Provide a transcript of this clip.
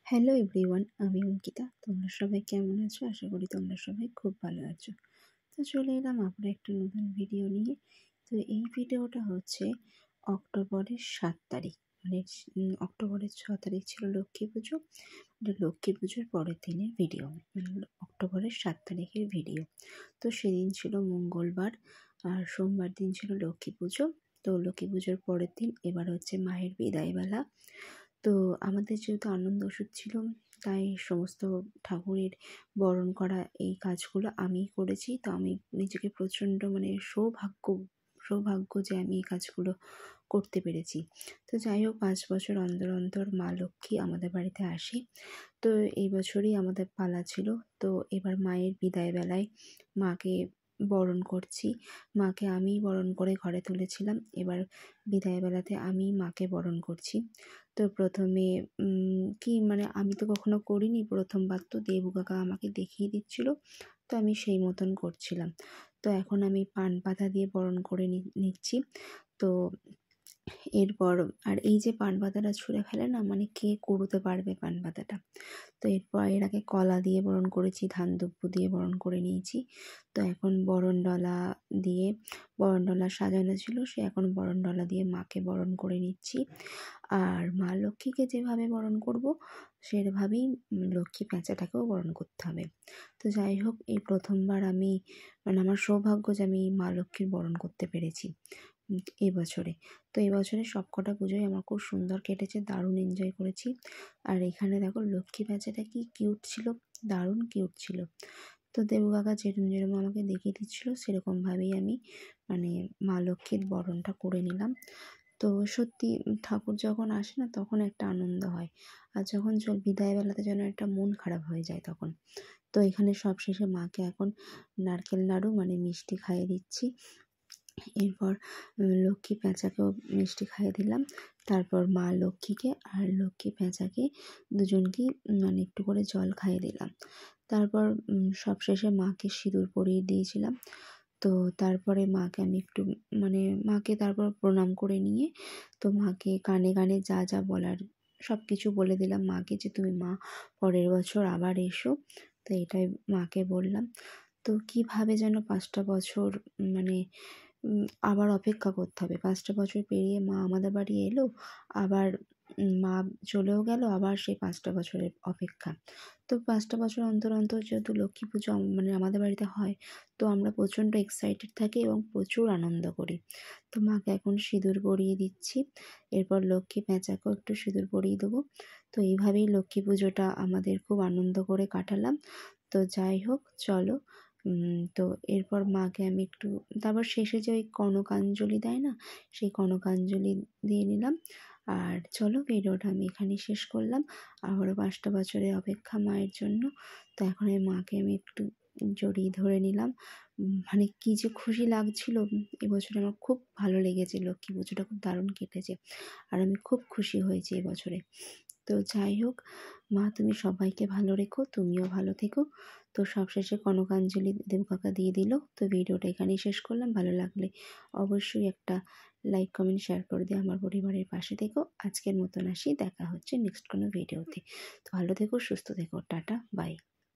Hello everyone, আমি অঙ্কিতা। তোমরা সবাই কেমন আছো? আশা করি তোমরা সবাই খুব ভালো আছো। তো চলে এলাম আবার একটা নতুন ভিডিও নিয়ে। তো এই ভিডিওটা হচ্ছে অক্টোবরের 7 তারিখ, মানে অক্টোবরের 6 তারিখ ছিল লক্ষ্মী পুজো। লক্ষ্মী পুজোর পরের দিনের ভিডিও, অক্টোবরের 7 তারিখের ভিডিও। তো সেদিন ছিল মঙ্গলবার, আর সোমবার দিন ছিল লক্ষ্মী পুজো। তো লক্ষ্মী পুজোর পরের দিন এবার হচ্ছে মায়ের বিদায়বেলা। তো আমাদের যেহেতু আনন্দ ওষুধ ছিল, তাই সমস্ত ঠাকুরের বরণ করা এই কাজগুলো আমিই করেছি। তো আমি নিজেকে প্রচণ্ড সৌভাগ্য যে আমি এই কাজগুলো করতে পেরেছি। তো যাই হোক, 5 বছর অন্তর অন্তর মা লক্ষ্মী আমাদের বাড়িতে আসে। তো এই বছরই আমাদের পালা ছিল। তো এবার মায়ের বিদায় বেলায় মাকে বরণ করছি। মাকে আমিই বরণ করে ঘরে তুলেছিলাম। এবার বিদায় বেলাতে আমি মাকে বরণ করছি। তো প্রথমে আমি তো কখনো করিনি, প্রথমবার। তো দেবু কাকা আমাকে দেখিয়ে দিচ্ছিল, তো আমি সেই মতন করছিলাম। তো এখন আমি পান পাতা দিয়ে বরণ করে নিচ্ছি। তো এরপর আর এই যে পান পাতাটা ছুঁড়ে ফেলে না, মানে কে কুড়োতে পারবে পান পাতাটা। তো এরপর এর আগে কলা দিয়ে বরণ করেছি, ধান দুব্বু দিয়ে বরণ করে নিয়েছি। তো এখন বরণডলা সাজানো ছিল, সে এখন বরণডলা দিয়ে মাকে বরণ করে নিচ্ছি। আর মা লক্ষ্মীকে যেভাবে বরণ করব, সেভাবেই লক্ষ্মী প্যাঁচাটাকেও বরণ করতে হবে। তো যাই হোক, এই প্রথমবার আমার সৌভাগ্য যে আমি মা লক্ষ্মীর বরণ করতে পেরেছি এবছরে। তো এবছরে সবকটা পুজোই আমার খুব সুন্দর কেটেছে, দারুণ এনজয় করেছি। আর এখানে দেখো লক্ষ্মী প্যাঁচাটা কি কিউট ছিল, দারুণ কিউট ছিল। তো দেবু কাকা যেরকম আমাকে দেখিয়ে দিচ্ছিলো, সেরকমভাবেই আমি মা লক্ষ্মীর বরণটা করে নিলাম। তো সত্যি ঠাকুর যখন আসে না, তখন একটা আনন্দ হয়। আর যখন বিদায়বেলাতে যেন একটা মন খারাপ হয়ে যায় তখন। তো এখানে সবশেষে মাকে এখন নারকেল নাড়ু মিষ্টি খাইয়ে দিচ্ছি। এরপর লক্ষ্মী প্যাঁচাকেও মিষ্টি খাইয়ে দিলাম। তারপর মা লক্ষ্মীকে আর লক্ষ্মী প্যাঁচাকে দুজনকেই একটু করে জল খাইয়ে দিলাম। তারপর সবশেষে মাকে সিঁদুর পরিয়ে দিয়েছিলাম। তো তারপরে মাকে আমি একটু মাকে তারপর প্রণাম করে নিয়ে, তো মাকে কানে কানে যা যা বলার সব কিছু বলে দিলাম মাকে, যে তুমি মা পরের বছর আবার এসো। তো এটাই মাকে বললাম। তো কীভাবে যেন 5টা বছর আবার অপেক্ষা করতে হবে। 5টা বছর পেরিয়ে মা আমাদের বাড়ি এলো, আবার মা চলেও গেল, আবার সেই 5টা বছরের অপেক্ষা। তো 5টা বছর অন্তর অন্তর যেহেতু লক্ষ্মী পুজো আমাদের বাড়িতে হয়, তো আমরা প্রচণ্ড এক্সাইটেড থাকি এবং প্রচুর আনন্দ করি। তো মাকে এখন সিঁদুর পরিয়ে দিচ্ছি। এরপর লক্ষ্মী প্যাঁচাকেও একটু সিঁদুর পরিয়ে দেবো। তো এইভাবেই লক্ষ্মী পুজোটা আমাদের খুব আনন্দ করে কাটালাম। তো যাই হোক, চলো। তো এরপর মাকে আমি একটু, তারপর শেষে যে ওই কনকাঞ্জলি দেয় না, সেই কনকাঞ্জলি দিয়ে নিলাম। আর চলো, ভিডিওটা আমি এখানেই শেষ করলাম। আবারও 5টা বছরের অপেক্ষা মায়ের জন্য। তো এখন এই মাকে আমি একটু জড়িয়ে ধরে নিলাম। কী যে খুশি লাগছিল। এবছরে আমার খুব ভালো লেগেছে, লক্ষ্মী পুজোটা খুব দারুণ কেটেছে। আর আমি খুব খুশি হয়েছি এবছরে। তো যাই হোক, মা তুমি সবাইকে ভালো রেখো, তুমিও ভালো থেকো। তো সবশেষে কনকাঞ্জলি দেবু কাকা দিয়ে দিল। তো ভিডিওটা এখানেই শেষ করলাম। ভালো লাগলে অবশ্যই একটা লাইক, কমেন্ট, শেয়ার করে দিয়ে আমার পরিবারের পাশে থেকো। আজকের মতন আসি, দেখা হচ্ছে নেক্সট কোনো ভিডিওতে। তো ভালো থেকো, সুস্থ থেকো, টাটা, বাই।